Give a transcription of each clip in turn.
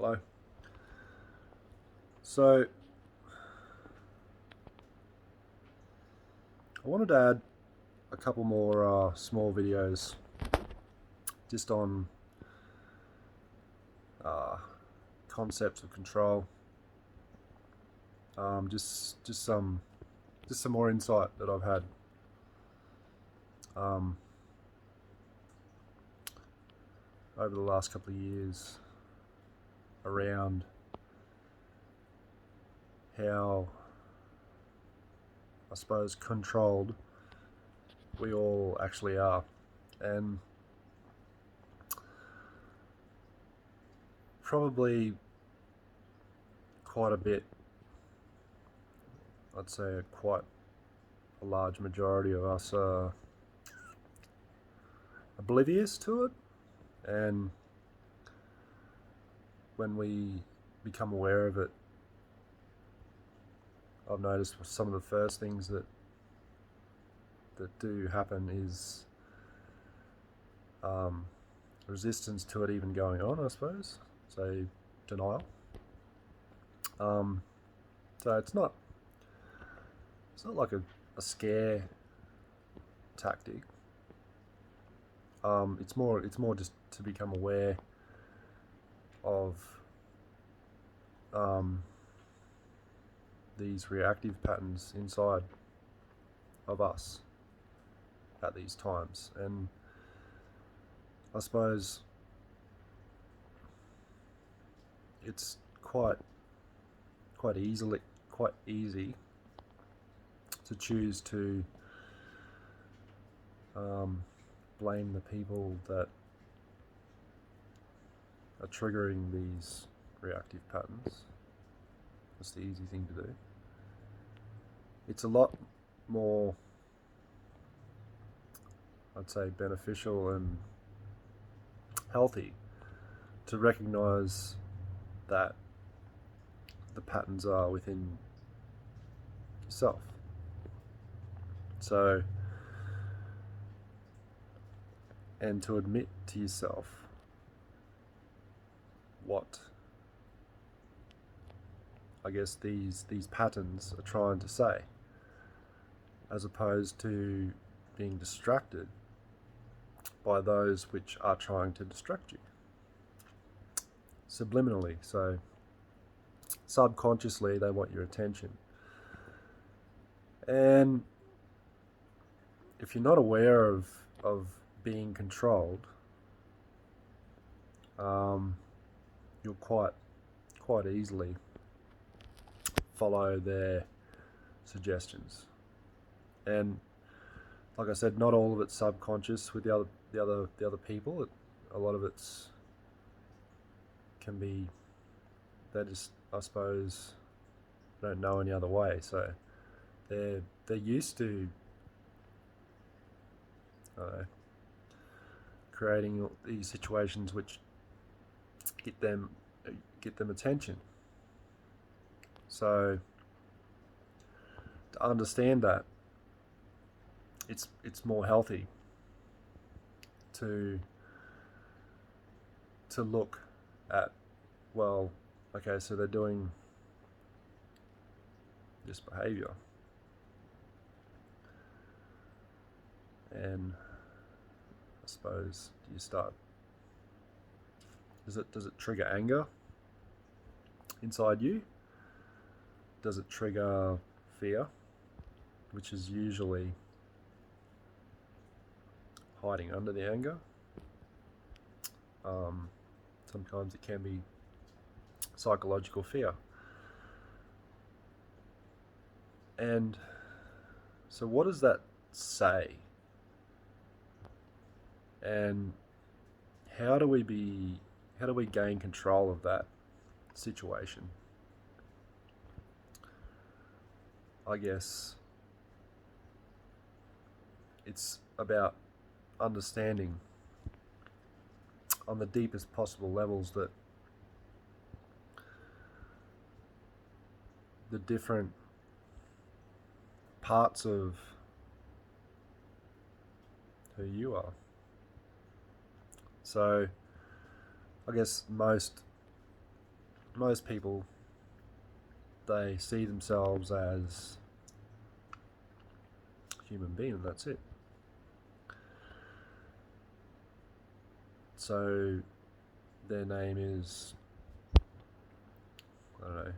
Hello. So, I wanted to add a couple more small videos just on uh, concepts of control. Just some more insight that I've had um, over the last couple of years around how, I suppose, controlled we all actually are, and probably quite a bit. I'd say quite a large majority of us are oblivious to it, and when we become aware of it, I've noticed some of the first things that do happen is resistance to it even going on, I suppose. So denial. So it's not like a scare tactic. It's more just to become aware of these reactive patterns inside of us at these times. And I suppose it's quite easy to choose to blame the people that are triggering these reactive patterns. That's the easy thing to do. It's a lot more, I'd say, beneficial and healthy to recognize that the patterns are within yourself. So, and to admit to yourself what, I guess, these patterns are trying to say, as opposed to being distracted by those which are trying to distract you subliminally. So subconsciously they want your attention, and if you're not aware of being controlled, you'll quite easily follow their suggestions. And like I said, not all of it's subconscious with the other people. A lot of it's can be, they just, I suppose, don't know any other way. So they're used to creating these situations which get them attention. So to understand that, it's more healthy to look at, well, okay, so they're doing this behavior, and I suppose you start, does it trigger anger inside you? Does it trigger fear, which is usually hiding under the anger? Sometimes it can be psychological fear. And so what does that say? And how do we gain control of that situation? I guess it's about understanding on the deepest possible levels that the different parts of who you are. So I guess most most people, they see themselves as a human being, and that's it. So their name is, I don't know,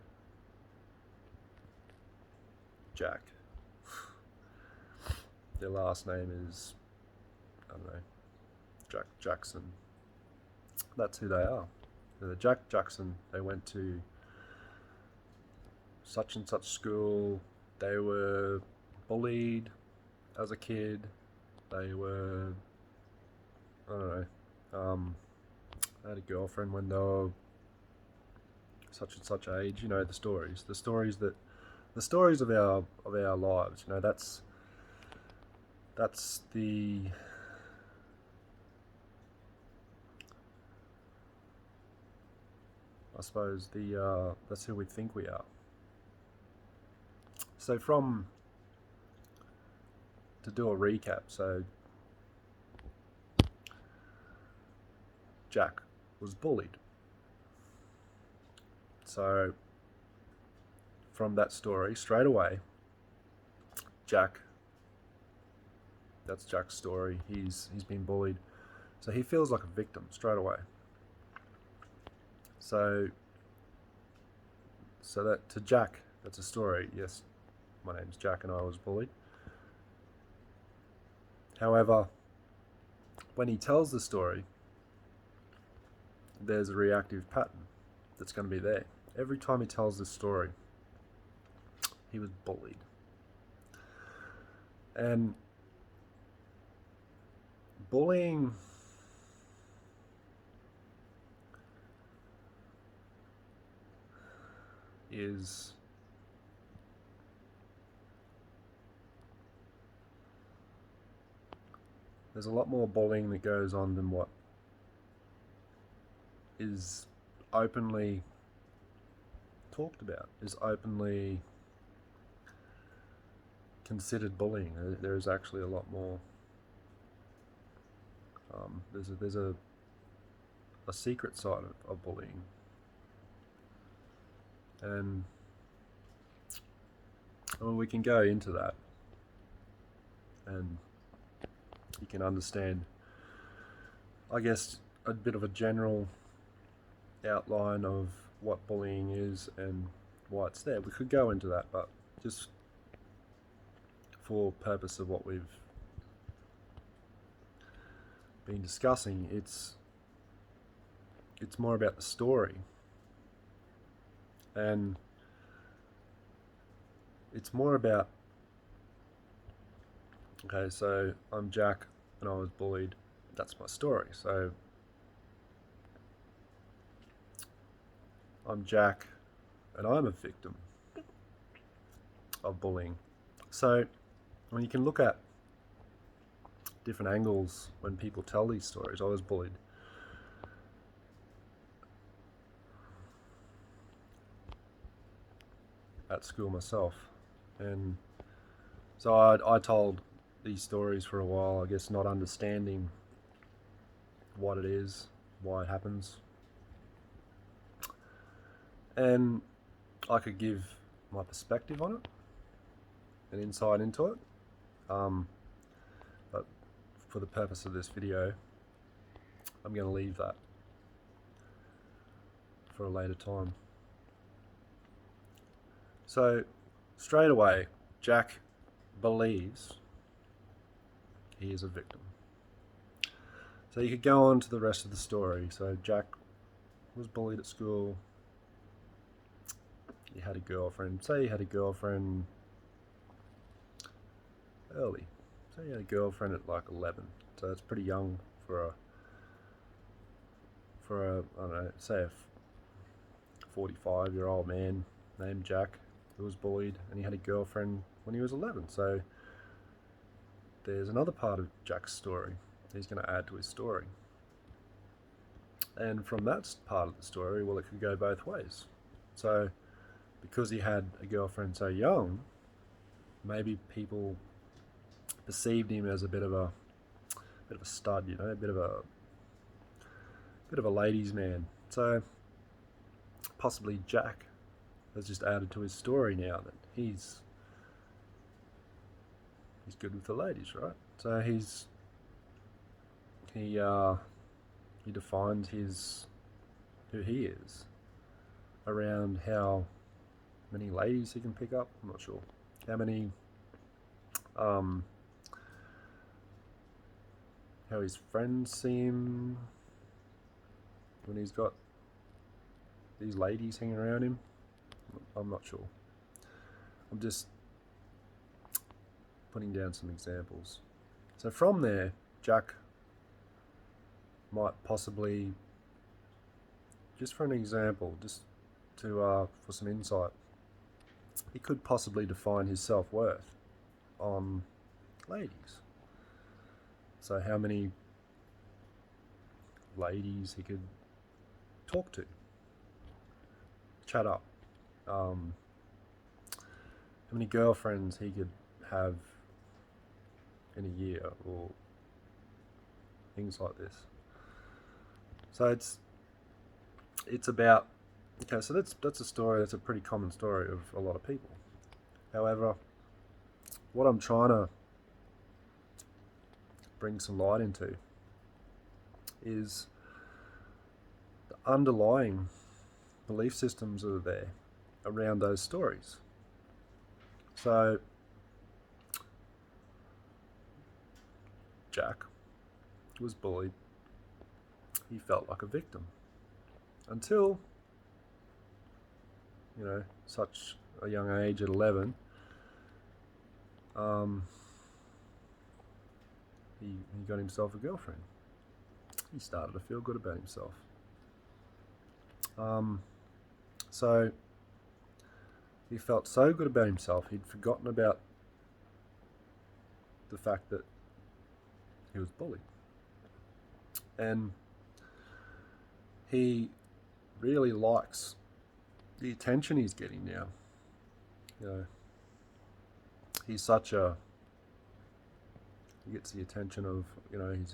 Jack. Their last name is, I don't know, Jackson. That's who they are. They're Jack Jackson. They went to such and such school. They were bullied as a kid. They were, I don't know, I had a girlfriend when they were such and such age. You know, the stories of our lives. You know, that's the, I suppose, the that's who we think we are. So to do a recap, so Jack was bullied. So from that story, straight away, Jack, that's Jack's story. He's been bullied, so he feels like a victim straight away. So that to Jack, that's a story. Yes, my name's Jack and I was bullied. However, when he tells the story, there's a reactive pattern that's going to be there. Every time he tells this story, he was bullied. And bullying is there's a lot more bullying that goes on than what is openly talked about, is openly considered bullying. There is actually a lot more. There's a secret side of bullying, and we can go into that, and you can understand, I guess, a bit of a general outline of what bullying is and why it's there. We could go into that, but just for purpose of what we've been discussing, it's more about the story, and it's more about, okay, so I'm Jack and I was bullied. That's my story. So I'm Jack and I'm a victim of bullying. So when you can look at different angles when people tell these stories. I was bullied. At school myself, and so I told these stories for a while, I guess, not understanding what it is, why it happens, and I could give my perspective on it, an insight into it, but for the purpose of this video, I'm going to leave that for a later time. So straight away, Jack believes he is a victim. So you could go on to the rest of the story. So Jack was bullied at school. He had a girlfriend. Say he had a girlfriend early. So he had a girlfriend at like 11. So that's pretty young for a I don't know, say a 45-year-old man named Jack who was bullied, and he had a girlfriend when he was 11. So there's another part of Jack's story he's going to add to his story. And from that part of the story, well, it could go both ways. So because he had a girlfriend so young, maybe people perceived him as a bit of a stud, you know, a bit of a ladies' man. So possibly Jack has just added to his story now that he's good with the ladies, right? So he defines who he is around how many ladies he can pick up. I'm not sure how many, how his friends see him when he's got these ladies hanging around him. I'm not sure. I'm just putting down some examples. So from there, Jack might possibly, just for an example, just to for some insight, he could possibly define his self-worth on ladies. So how many ladies he could talk to, chat up, how many girlfriends he could have in a year, or things like this. So it's about, okay, so that's a story, that's a pretty common story of a lot of people. However, what I'm trying to bring some light into is the underlying belief systems that are there around those stories. So Jack was bullied. He felt like a victim until, such a young age at 11. He got himself a girlfriend. He started to feel good about himself. So he felt so good about himself, he'd forgotten about the fact that he was bullied. And he really likes the attention he's getting now. He's such a, he gets the attention of,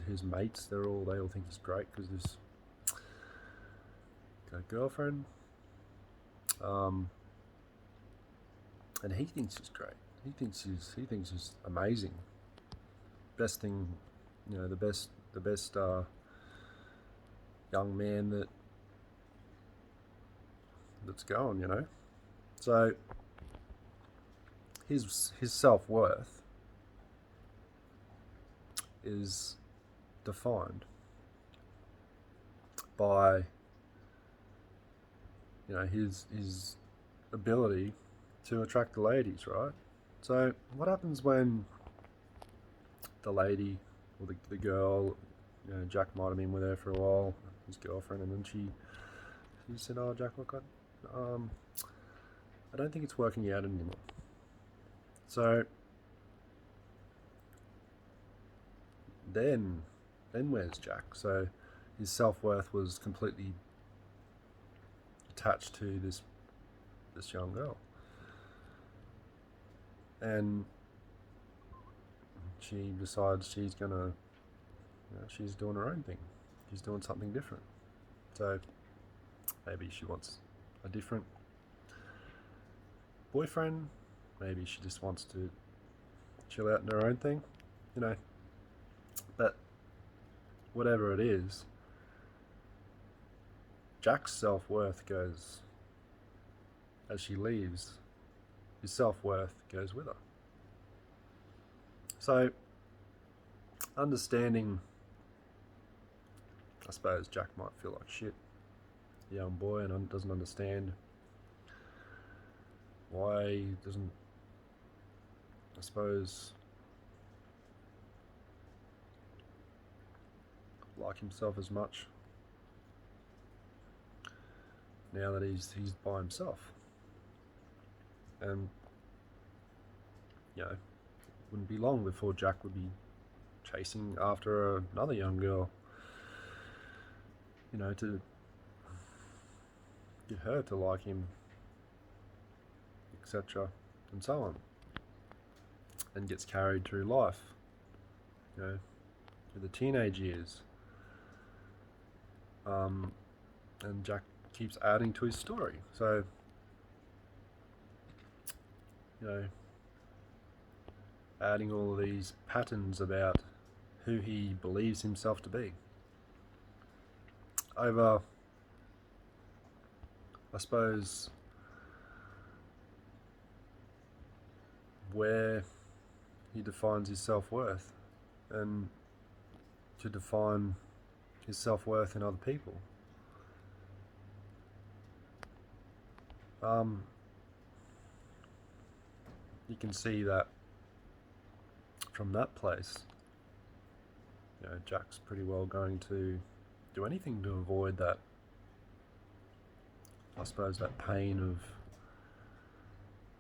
his mates. They all think he's great because he's got a girlfriend. And he thinks he's great. He thinks he's amazing. Best thing, the best young man that's going, So his self-worth is defined by his ability to attract the ladies, right? So what happens when the lady or the girl, Jack might have been with her for a while, his girlfriend, and then she said, "Oh, Jack, look, I don't think it's working out anymore." So then where's Jack? So his self-worth was completely attached to this young girl, and she decides she's gonna, she's doing her own thing. She's doing something different. So maybe she wants a different boyfriend. Maybe she just wants to chill out in her own thing, But whatever it is, Jack's self-worth goes, as she leaves, his self-worth goes with her. So, understanding, I suppose Jack might feel like shit, a young boy, and doesn't understand why he doesn't, I suppose, like himself as much now that he's by himself. And wouldn't be long before Jack would be chasing after another young girl, to get her to like him, etc., and so on, and gets carried through life, through the teenage years, and Jack keeps adding to his story. So, adding all of these patterns about who he believes himself to be. Over, I suppose, where he defines his self-worth, and to define his self-worth in other people. You can see that from that place, Jack's pretty well going to do anything to avoid that, I suppose, that pain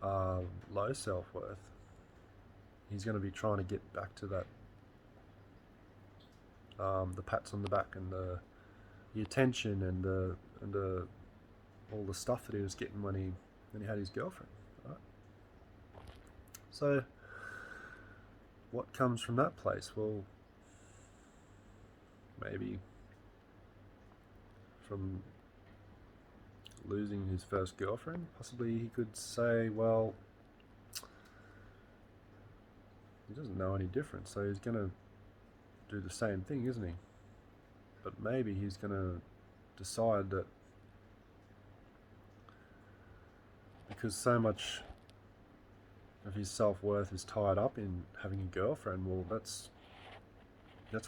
of low self-worth. He's going to be trying to get back to that, the pats on the back and the attention and the all the stuff that he was getting when he had his girlfriend. Right? So, what comes from that place? Well, maybe from losing his first girlfriend. Possibly he could say, well, he doesn't know any different, so he's going to do the same thing, isn't he? But maybe he's going to decide that because so much of his self-worth is tied up in having a girlfriend, well, that's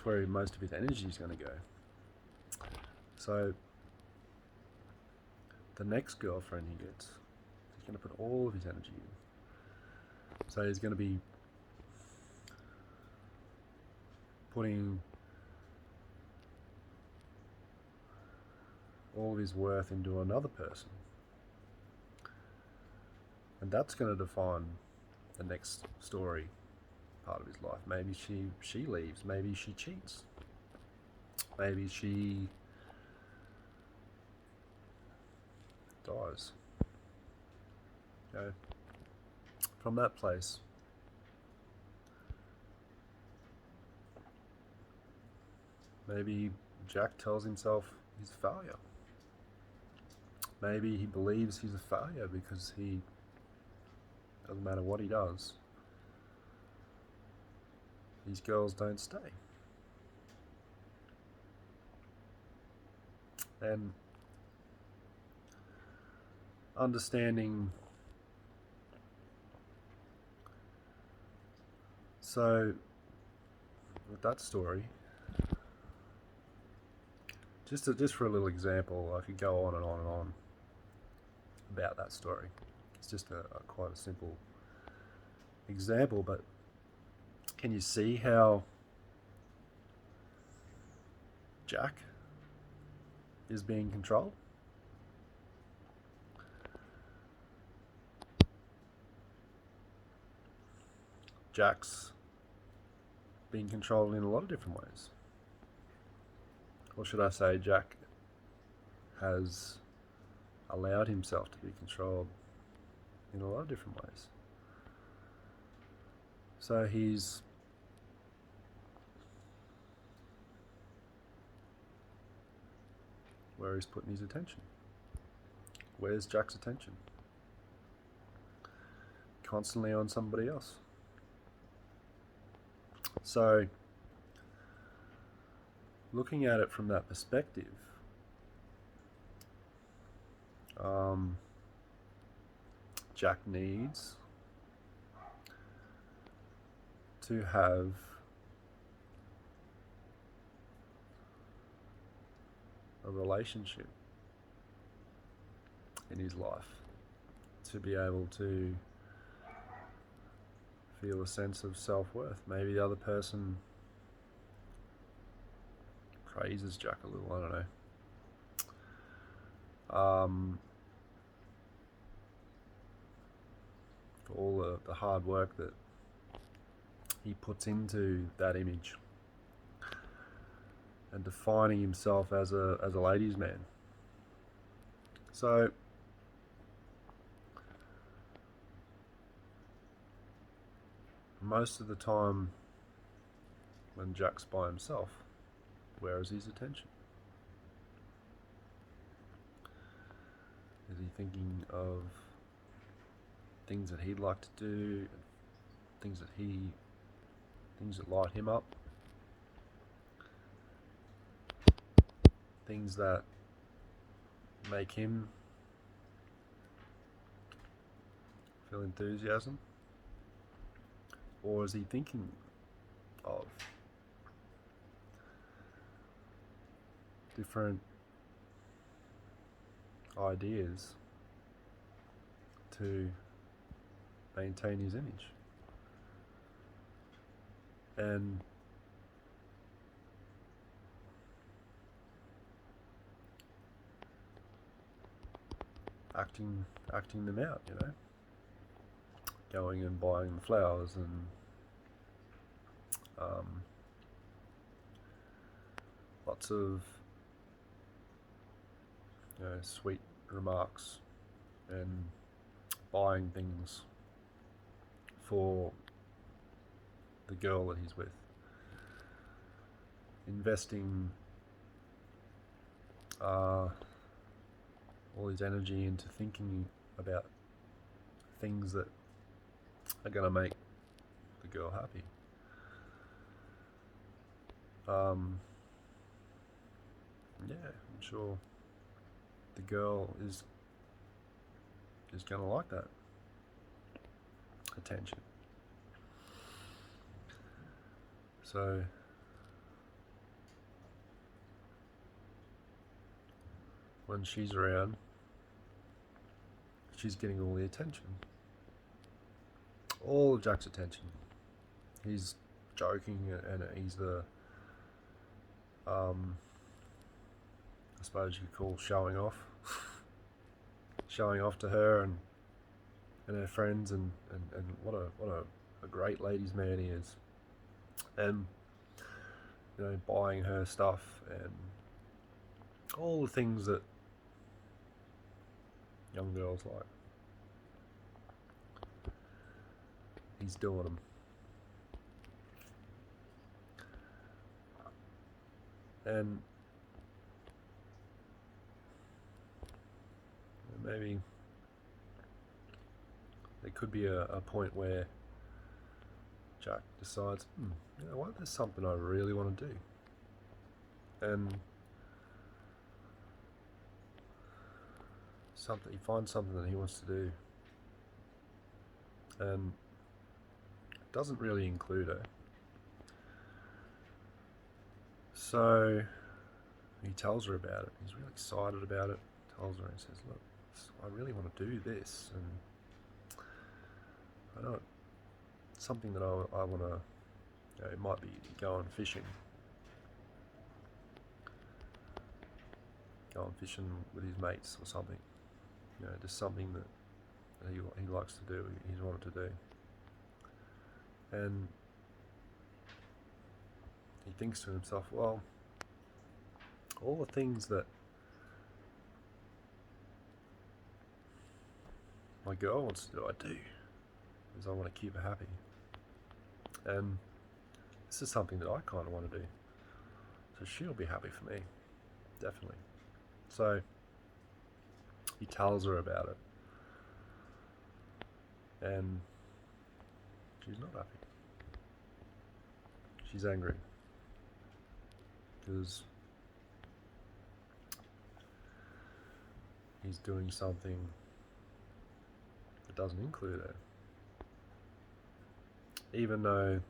where most of his energy is going to go. So the next girlfriend he gets, he's going to put all of his energy in. So he's going to be putting all of his worth into another person. And that's going to define the next story part of his life. Maybe she leaves, maybe she cheats, maybe she dies. From that place, maybe Jack tells himself he's a failure. Maybe he believes he's a failure because doesn't matter what he does, these girls don't stay. And understanding, so with that story, just for a little example, I could go on and on and on about that story. It's just quite a simple example, but can you see how Jack is being controlled? Jack's being controlled in a lot of different ways. Or should I say, Jack has allowed himself to be controlled in a lot of different ways. So where he's putting his attention. Where's Jack's attention? Constantly on somebody else. So, looking at it from that perspective, Jack needs to have a relationship in his life to be able to feel a sense of self-worth. Maybe the other person praises Jack a little, I don't know. For all the hard work that he puts into that image and defining himself as a ladies' man. So most of the time when Jack's by himself, where is his attention? he thinking of things that he'd like to do, things that light him up, things that make him feel enthusiasm? Or is he thinking of different ideas to maintain his image? And acting them out, going and buying the flowers and lots of sweet remarks and buying things for the girl that he's with, investing all his energy into thinking about things that are going to make the girl happy. I'm sure the girl is going to like that attention. So when she's around, she's getting all the attention, all of Jack's attention. He's joking and he's the I suppose you could call showing off to her and her friends, and what a great ladies' man he is, and buying her stuff and all the things that young girls like. He's doing them. And maybe there could be a point where Jack decides, you know what, there's something I really want to do. And he finds something that he wants to do, and it doesn't really include her. So he tells her about it. He's really excited about it. Tells her and says, look, I really want to do this, and I know it's something that I want to, it might be going fishing with his mates or something, just something that he likes to do, he's wanted to do. And he thinks to himself, well, all the things that my girl wants to do, I do, because I want to keep her happy. And this is something that I kind of want to do, so she'll be happy for me, definitely. So he tells her about it, and she's not happy. She's angry because he's doing something that doesn't include her, even though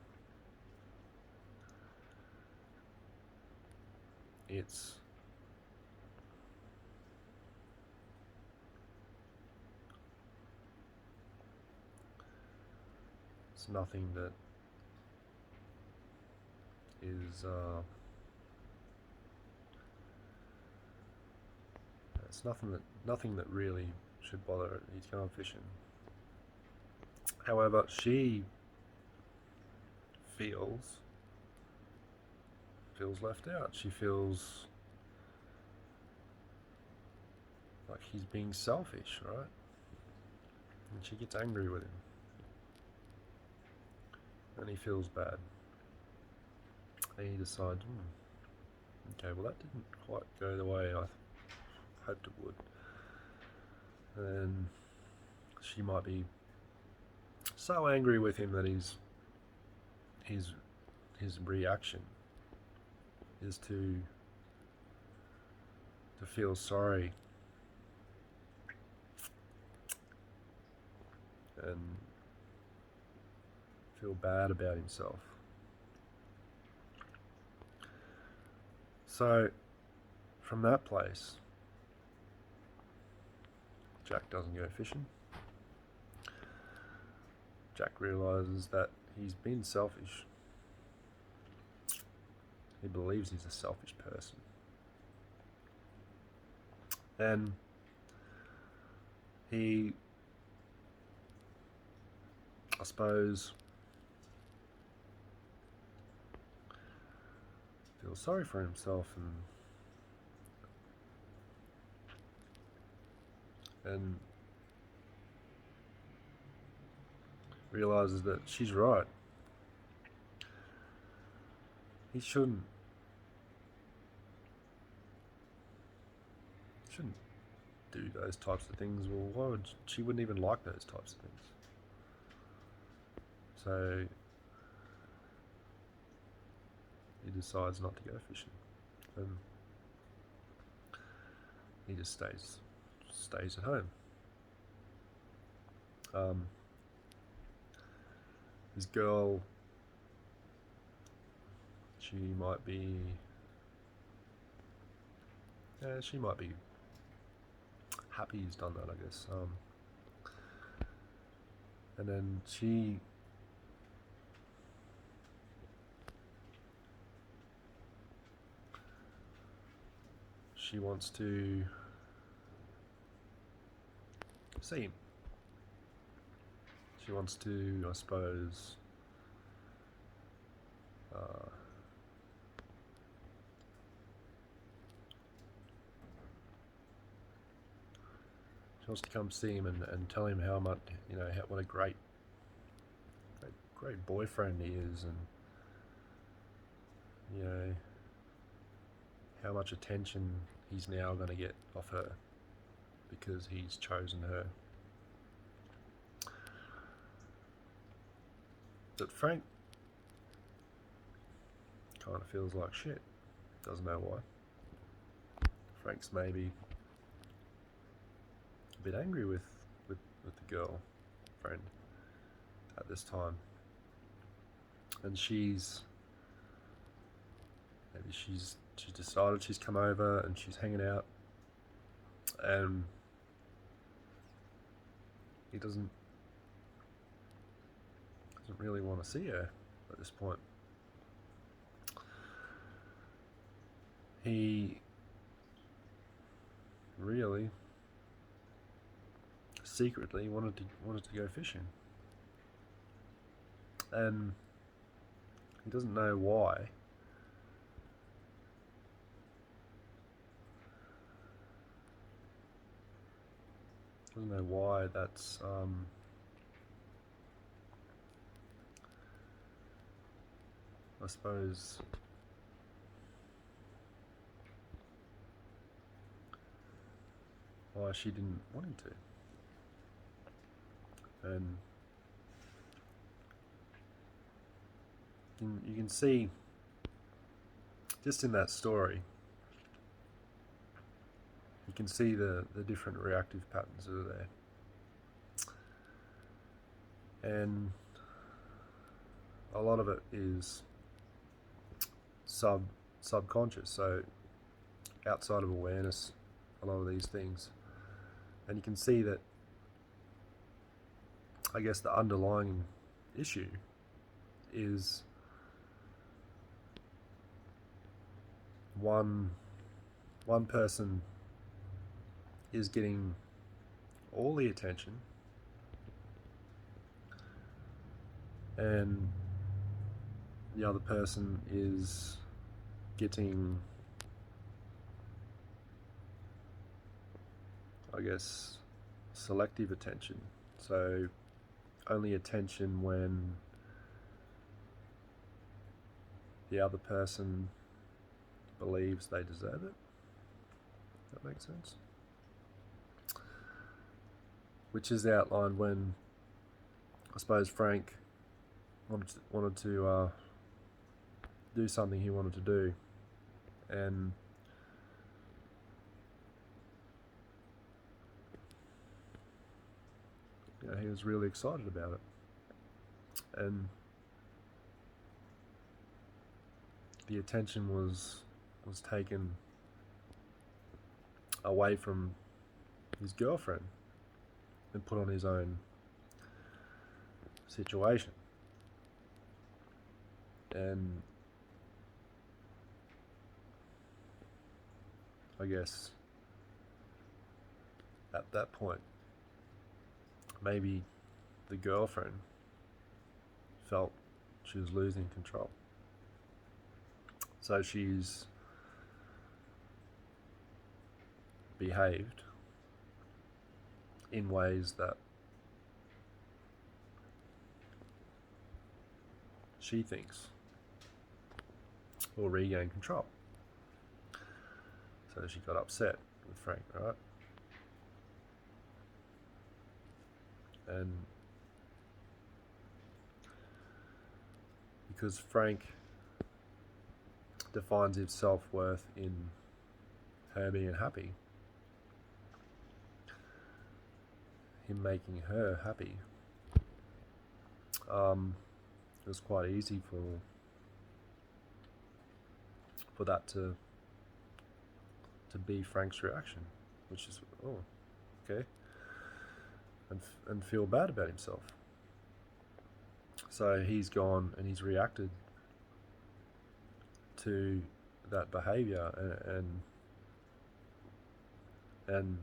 it's nothing that is it's nothing that really should bother her. He's going fishing. However, she feels left out. She feels like he's being selfish, right? And she gets angry with him. And he feels bad. And he decides, okay, well that didn't quite go the way I hoped it would. and she might be so angry with him that his reaction is to feel sorry and feel bad about himself. So from that place, Jack doesn't go fishing. Jack realizes that he's been selfish. He believes he's a selfish person. And he, I suppose, feels sorry for himself and realizes that she's right. He shouldn't do those types of things. Well, why would she wouldn't even like those types of things? So he decides not to go fishing, and he just stays at home. This girl, she might be happy he's done that, I guess. And then she wants to see him. She wants to, I suppose, she wants to come see him and tell him how much, what a great boyfriend he is, and how much attention he's now going to get off her because he's chosen her. But Frank kind of feels like shit. Doesn't know why. Frank's maybe a bit angry with the girlfriend at this time, and she's decided she's come over and she's hanging out, and he doesn't really want to see her at this point. He really secretly wanted to go fishing, and he doesn't know why. Doesn't know why that's I suppose why she didn't want him to. And you can see just in that story, you can see the different reactive patterns that are there. And a lot of it is subconscious, so outside of awareness, a lot of these things. And you can see that, I guess, the underlying issue is one person is getting all the attention, and the other person is getting, I guess, selective attention. So only attention when the other person believes they deserve it. That makes sense. which is outlined when I suppose Frank wanted to do something he wanted to do, and he was really excited about it, and the attention was taken away from his girlfriend and put on his own situation. And I guess at that point, maybe the girlfriend felt she was losing control. So she's behaved in ways that she thinks will regain control. So she got upset with Frank, right? And because Frank defines his self-worth in her being happy, him making her happy, it was quite easy for that to be Frank's reaction, which is, oh, okay, and feel bad about himself. So he's gone and he's reacted to that behavior, and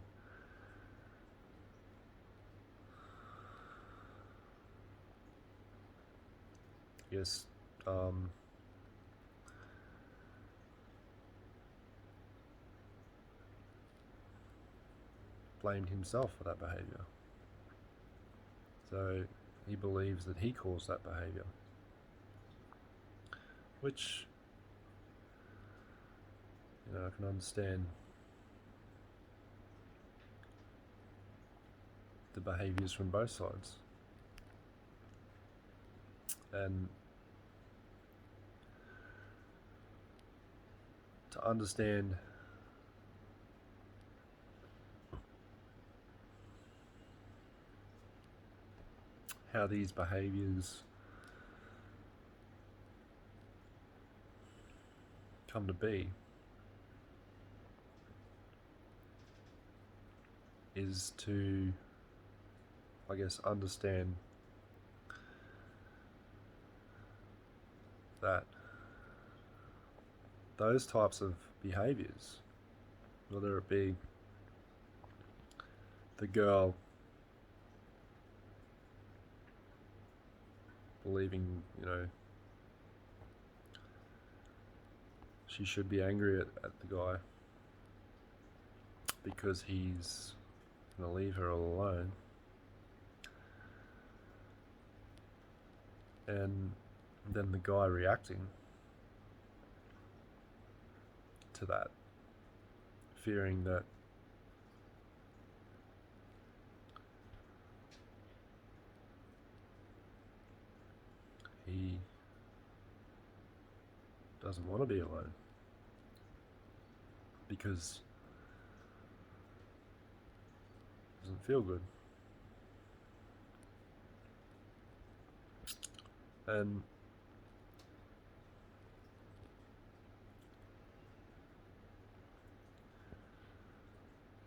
yes, blamed himself for that behavior. So he believes that he caused that behavior, which, I can understand the behaviors from both sides. And to understand how these behaviors come to be is to, I guess, understand that those types of behaviors, whether it be the girl believing, she should be angry at the guy because he's going to leave her all alone, and then the guy reacting to that, fearing that he doesn't want to be alone because it doesn't feel good. And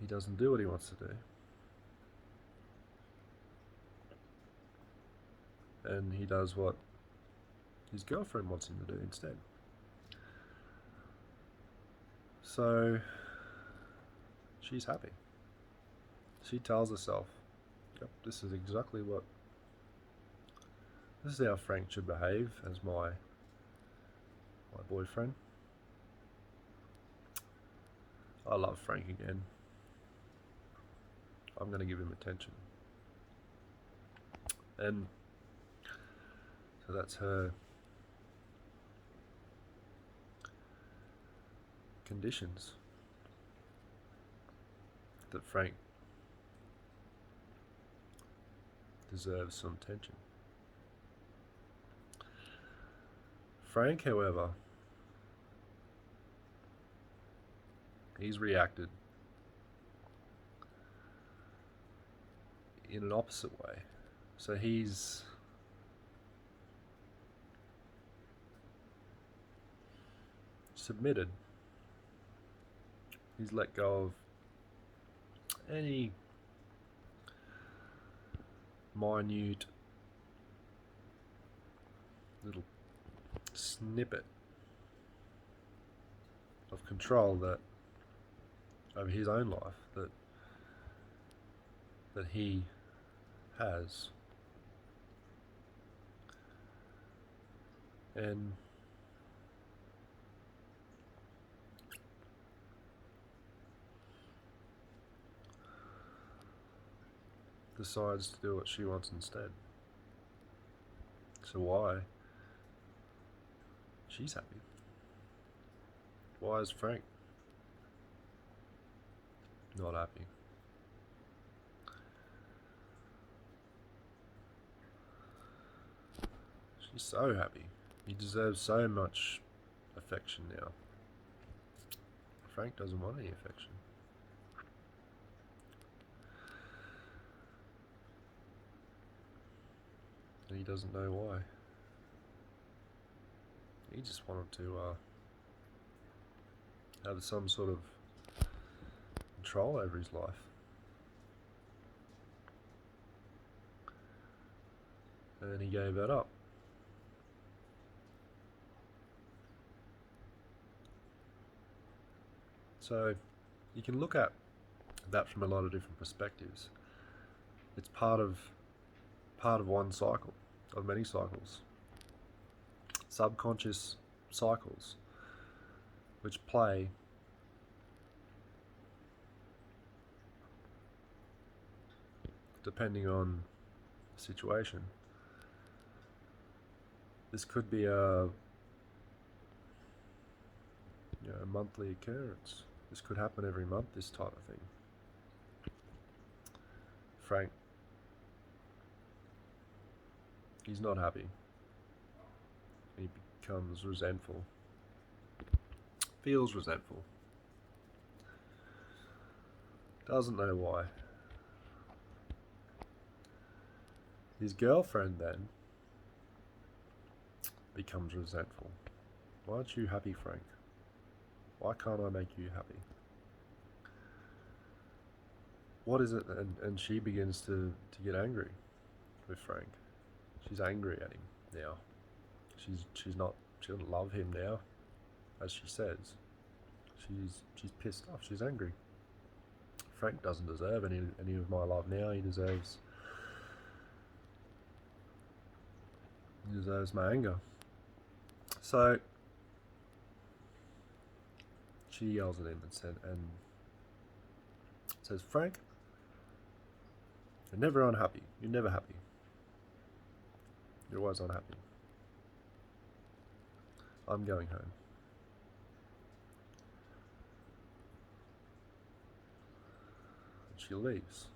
he doesn't do what he wants to do. And he does what his girlfriend wants him to do instead. So she's happy. She tells herself, yep, this is how Frank should behave as my boyfriend. I love Frank again. I'm going to give him attention. And so that's her conditions that Frank deserves some attention. Frank, however, he's reacted in an opposite way. So he's submitted. He's let go of any minute little snippet of control that over his own life that he has, and decides to do what she wants instead. So why? She's happy. Why is Frank not happy? She's so happy. He deserves so much affection now. Frank doesn't want any affection. And he doesn't know why. He just wanted to have some sort of control over his life. And he gave that up. So you can look at that from a lot of different perspectives. It's part of one cycle, of many cycles. Subconscious cycles which play depending on the situation. This could be a monthly occurrence. This could happen every month, this type of thing. Frank, he's not happy. He becomes resentful. Feels resentful. Doesn't know why. His girlfriend then becomes resentful. Why aren't you happy, Frank? Why can't I make you happy? What is it? And she begins to get angry with Frank. She's angry at him now. She doesn't love him now, as she says. She's pissed off. She's angry. Frank doesn't deserve any of my love now. He deserves my anger. So she yells at him and says, Frank, you're never unhappy. You're never happy. You're always unhappy. I'm going home. And she leaves.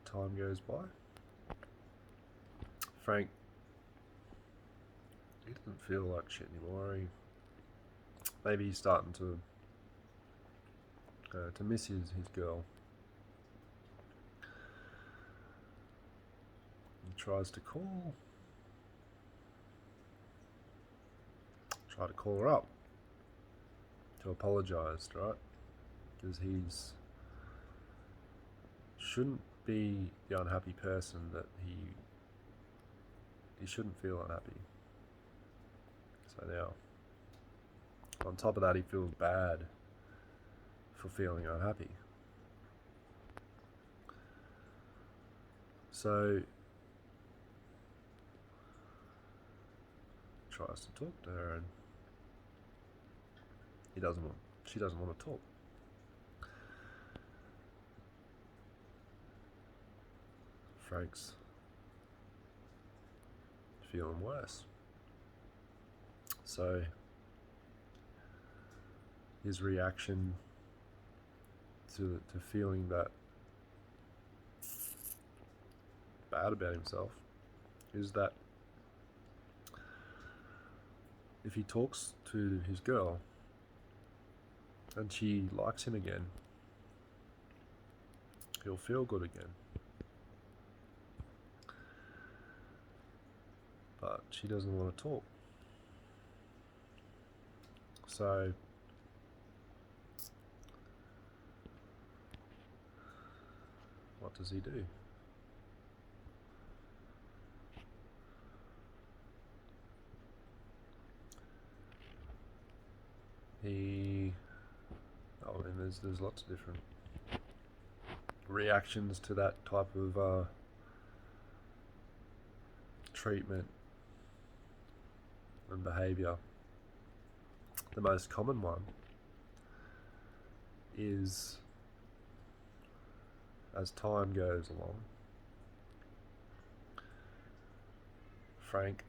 Time goes by. Frank, he doesn't feel like shit anymore. Maybe he's starting to miss his girl. He tries to try to call her up to apologise, right? Because he's shouldn't be the unhappy person that he shouldn't feel unhappy. So now, on top of that, he feels bad for feeling unhappy. So tries to talk to her, and she doesn't want to talk. Frank's feeling worse. So his reaction to feeling that bad about himself is that if he talks to his girl and she likes him again, he'll feel good again. But she doesn't want to talk. So what does he do? There's lots of different reactions to that type of treatment and behaviour. The most common one is, as time goes along, Frank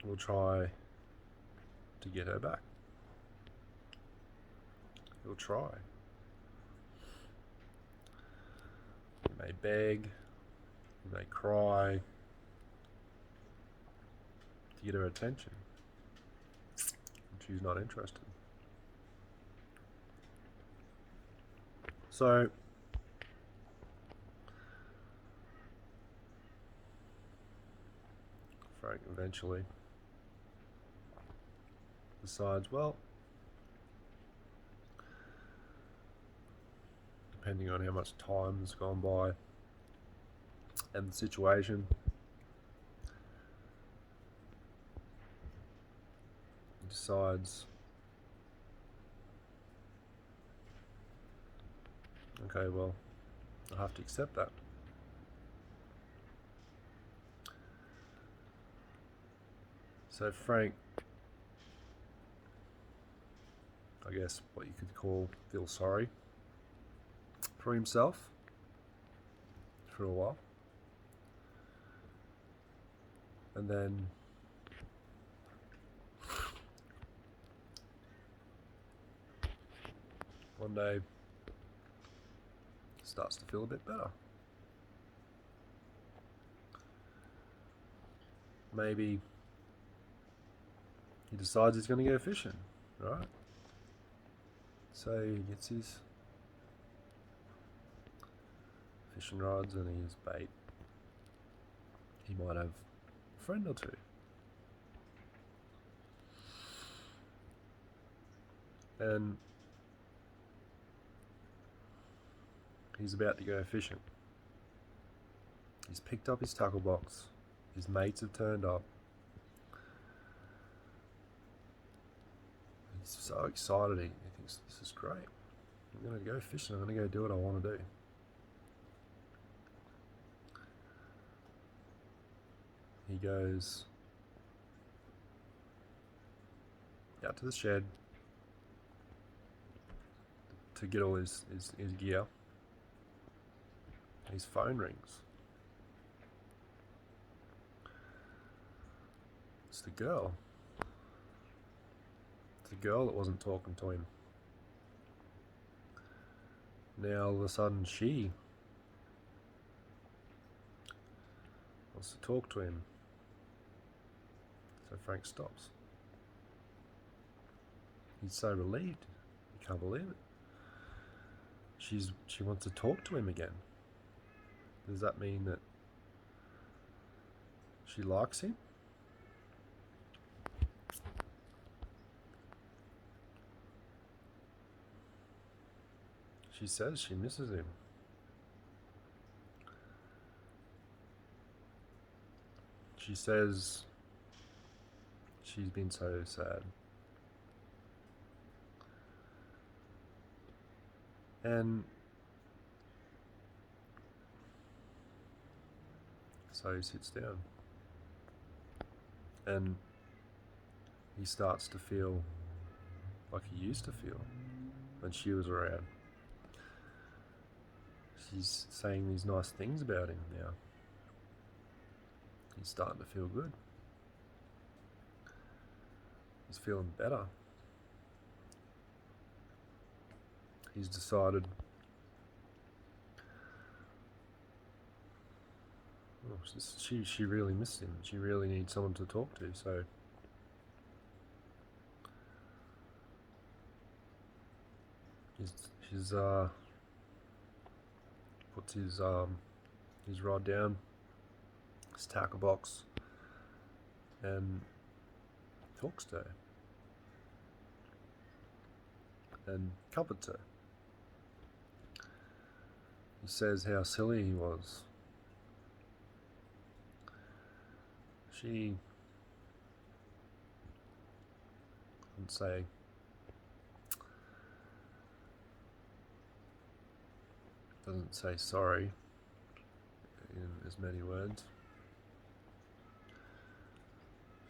will try to get her back. He'll try. He may beg, he may cry to get her attention. She's not interested. So Frank eventually decides, well, depending on how much time has gone by and the situation, he decides, okay, well, I have to accept that. So Frank, I guess what you could call, feel sorry for himself for a while. And then one day starts to feel a bit better. Maybe he decides he's going to go fishing, right? So he gets his fishing rods and his bait. He might have a friend or two. And he's about to go fishing. He's picked up his tackle box. His mates have turned up. He's so excited. He thinks, this is great. I'm going to go fishing. I'm going to go do what I want to do. He goes out to the shed to get all his gear. His phone rings. It's the girl. It's the girl that wasn't talking to him. Now all of a sudden she wants to talk to him. So Frank stops. He's so relieved. He can't believe it. She wants to talk to him again. Does that mean that she likes him? She says she misses him. She says she's been so sad. And so he sits down and he starts to feel like he used to feel when she was around. She's saying these nice things about him now. He's starting to feel good. He's feeling better. He's decided, she really missed him. She really needs someone to talk to. So she's puts his rod down, his tackle box, and talks to her and comforts her. He says how silly he was. She doesn't say sorry in as many words.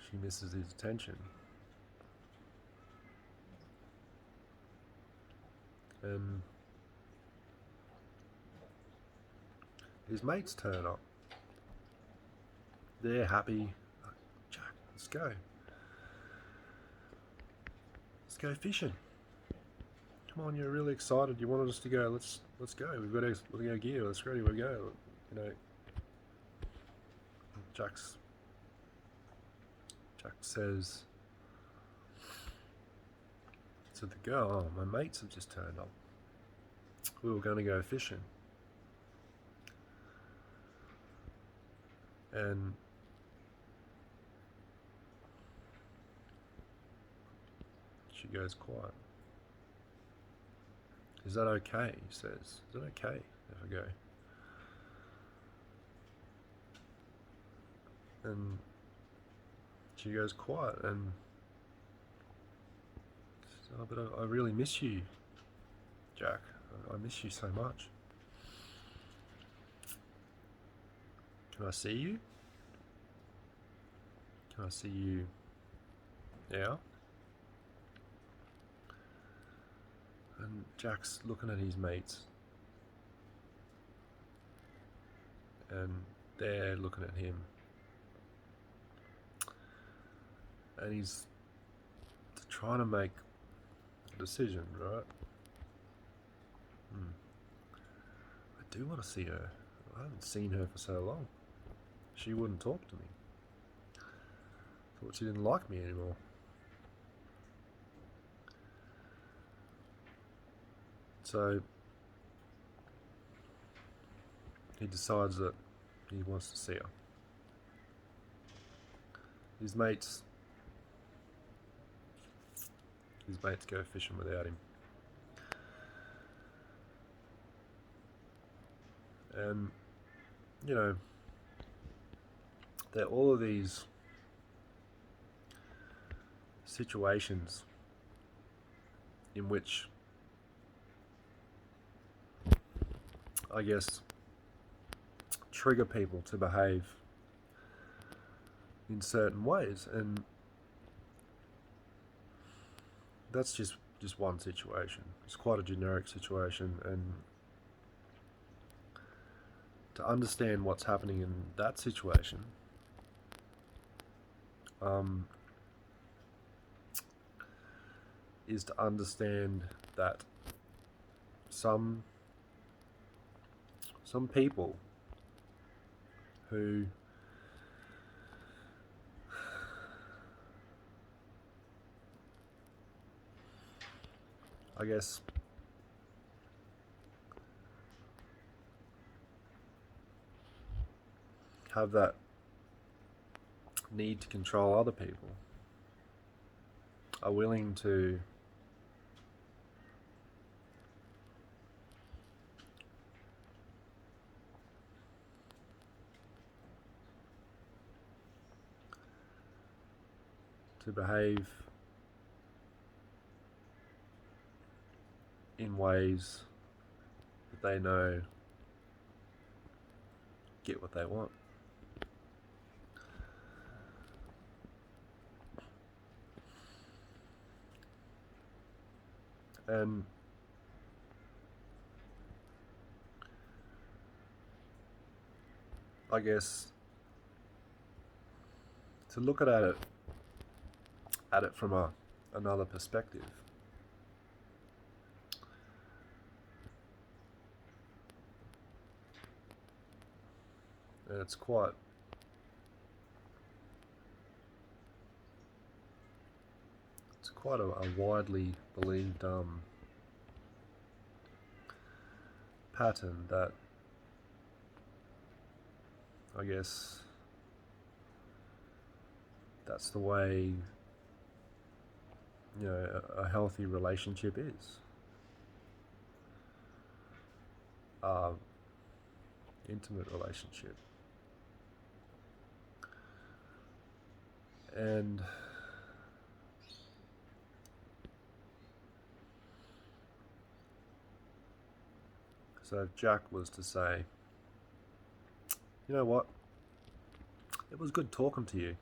She misses his attention. And his mates turn up. They're happy. Jack, let's go. Let's go fishing. Come on, you're really excited. You wanted us to go. Let's go. We've got our gear. Let's ready. We go. You know. Jack says to the girl, "Oh, my mates have just turned up. We were going to go fishing." And she goes quiet. "Is that okay?" he says. "Is it okay if I go?" And she goes quiet and says, "Oh, but I really miss you, Jack. I miss you so much. Can I see you? Can I see you now?" And Jack's looking at his mates, and they're looking at him, and he's trying to make a decision, right? I do want to see her. I haven't seen her for so long. She wouldn't talk to me. Thought she didn't like me anymore. So he decides that he wants to see her. His mates go fishing without him. And, you know, there are all of these situations in which, I guess, trigger people to behave in certain ways, and that's just one situation. It's quite a generic situation, and to understand what's happening in that situation, is to understand that some people who I guess have that need to control other people are willing to behave in ways that they know get what they want. And I guess to look at it from another perspective. And it's quite a widely believed pattern that, I guess, that's the way, you know, a healthy relationship is. Intimate relationship. And so if Jack was to say, you know what, it was good talking to you.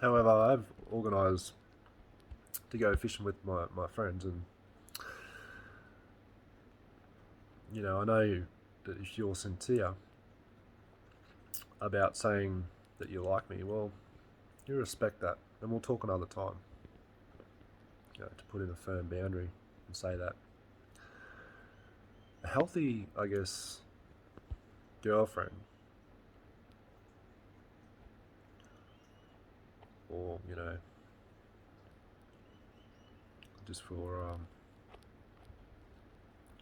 However, I've organised to go fishing with my friends, and you know, I know that if you're sincere about saying that you like me, well, you respect that, and we'll talk another time. You know, to put in a firm boundary and say that. A healthy, I guess, girlfriend, or you know, just for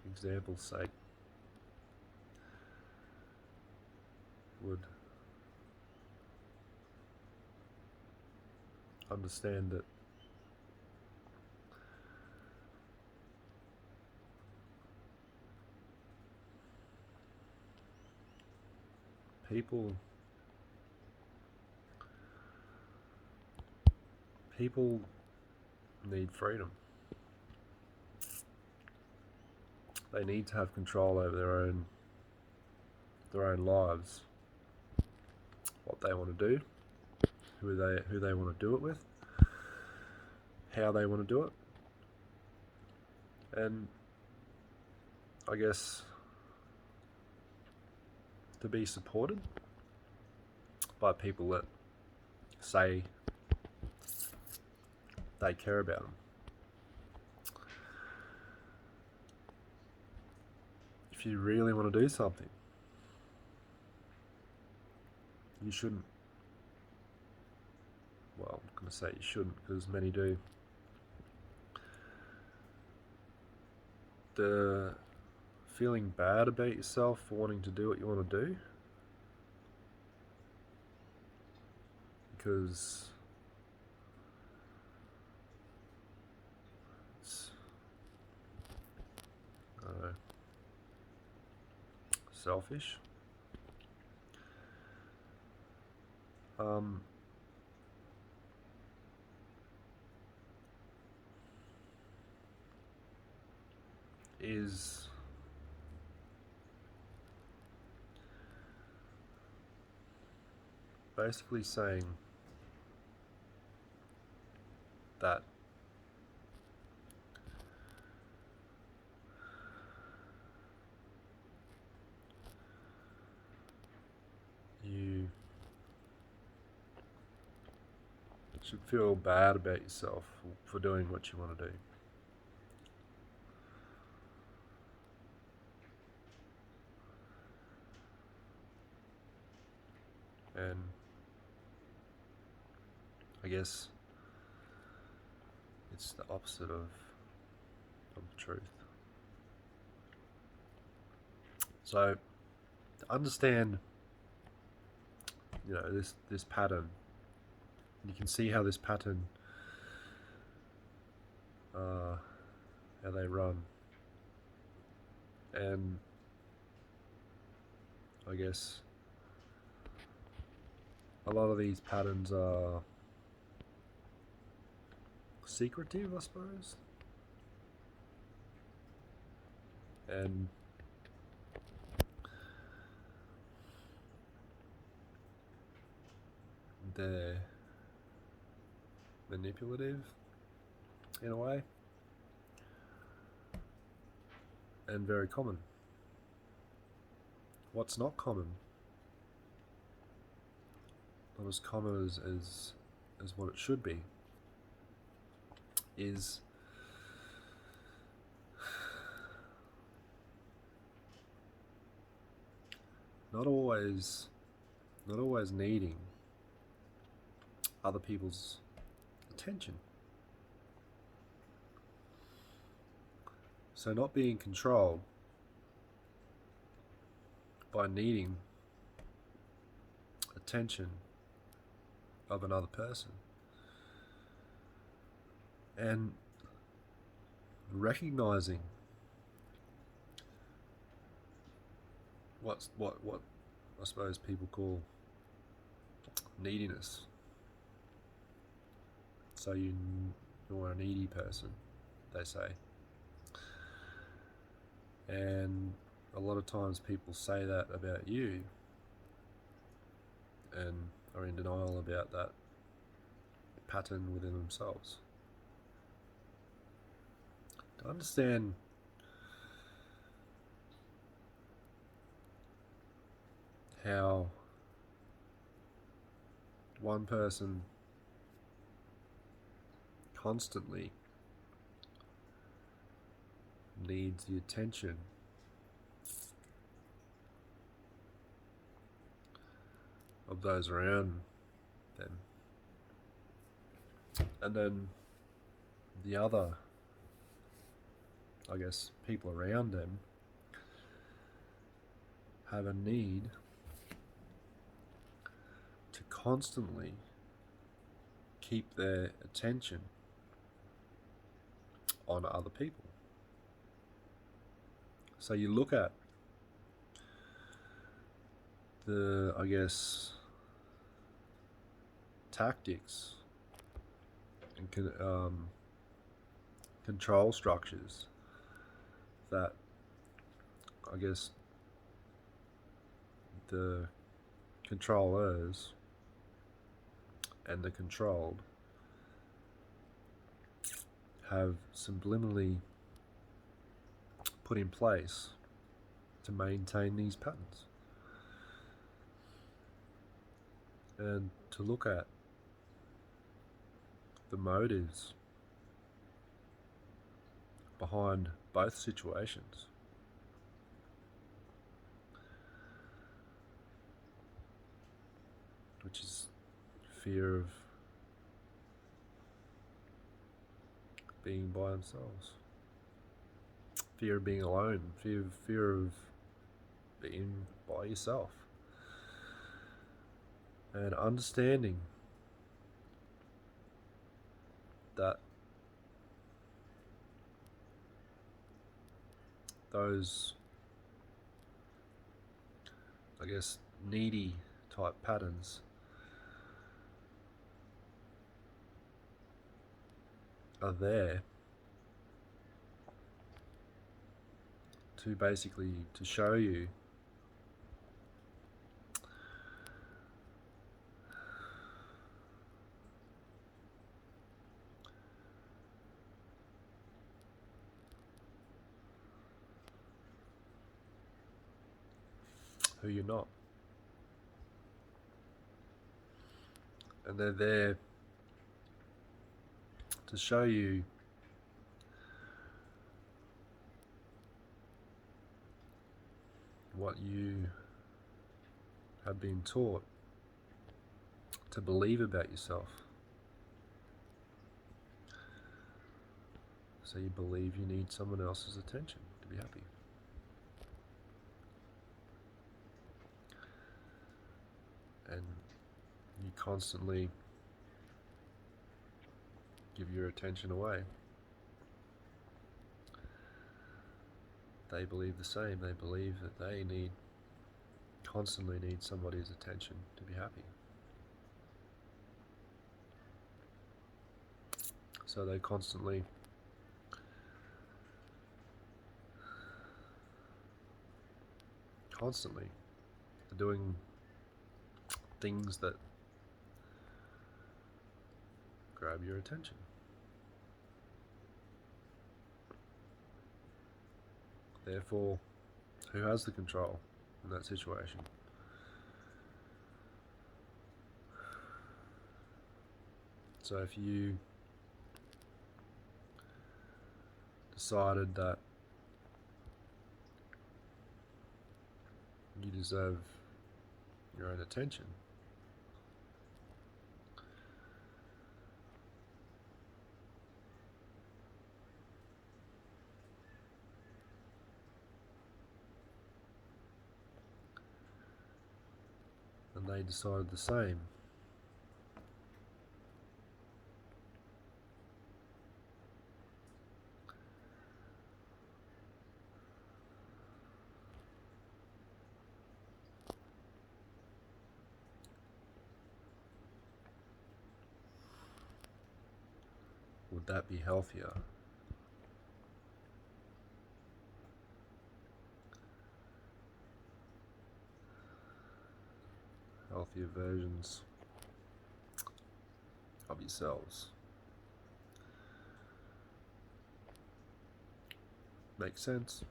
example's sake, would understand that people need freedom. They need to have control over their own lives, what they want to do, who they want to do it with, how they want to do it, and I guess to be supported by people that say they care about them. If you really want to do something, you shouldn't. Well, I'm going to say you shouldn't, because many do. The feeling bad about yourself for wanting to do what you want to do, because it's, I don't know, selfish. Is basically saying that you should feel bad about yourself for doing what you want to do. And I guess it's the opposite of the truth. So to understand, you know, this pattern, you can see how this pattern, how they run, and I guess a lot of these patterns are secretive, I suppose, and they're manipulative in a way, and very common. What's not common, not as common as what it should be, is not always needing other people's attention. So not being controlled by needing attention of another person, and recognizing what I suppose people call neediness. So you're a needy person, they say. And a lot of times people say that about you and are in denial about that pattern within themselves. To understand how one person constantly needs the attention of those around them, and then the other, I guess, people around them have a need to constantly keep their attention on other people. So you look at the, I guess, tactics and control structures that, I guess, the controllers and the controlled have subliminally put in place to maintain these patterns, and to look at the motives behind both situations. Which is fear of being by themselves, fear of being alone, fear of being by yourself, and understanding that those, I guess, needy type patterns are there to basically to show you who you're not. And they're there to show you what you have been taught to believe about yourself. So you believe you need someone else's attention to be happy. And you constantly give your attention away. They believe the same. They believe that they constantly need somebody's attention to be happy. So they constantly are doing things that grab your attention. Therefore, who has the control in that situation? So if you decided that you deserve your own attention, and they decided the same, would that be healthier? Healthier versions of yourselves. Makes sense.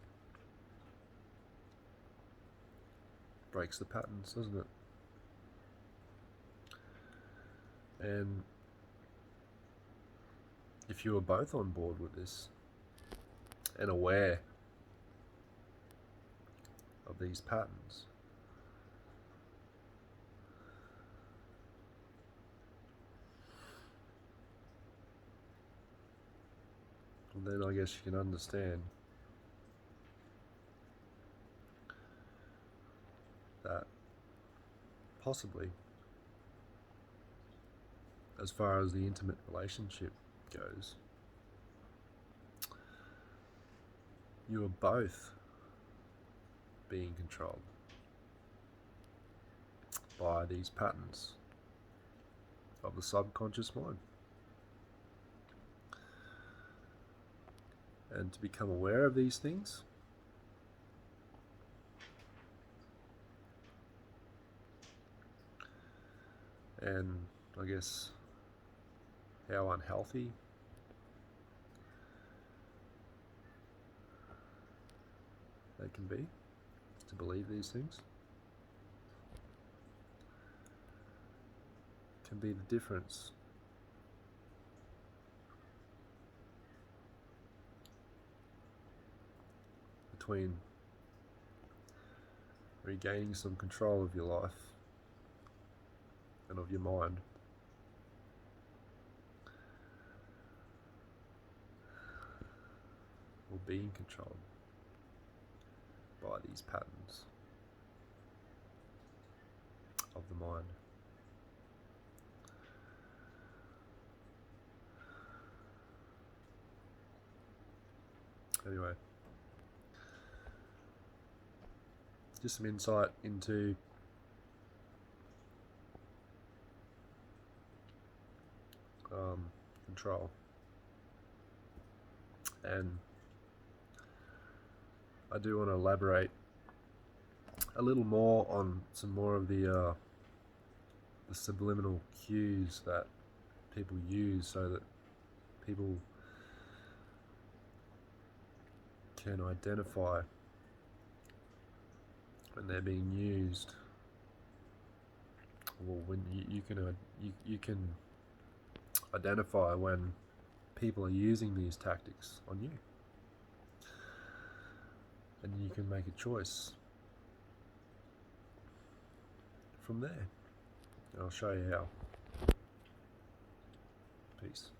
Breaks the patterns, doesn't it? And if you were both on board with this and aware of these patterns, then I guess you can understand that possibly, as far as the intimate relationship goes, you are both being controlled by these patterns of the subconscious mind. And to become aware of these things, and I guess how unhealthy they can be to believe these things, can be the difference between regaining some control of your life and of your mind, or being controlled by these patterns of the mind. Anyway, just some insight into control, and I do want to elaborate a little more on some more of the subliminal cues that people use so that people can identify when they're being used, or when you can identify when people are using these tactics on you, and you can make a choice from there. I'll show you how. Peace.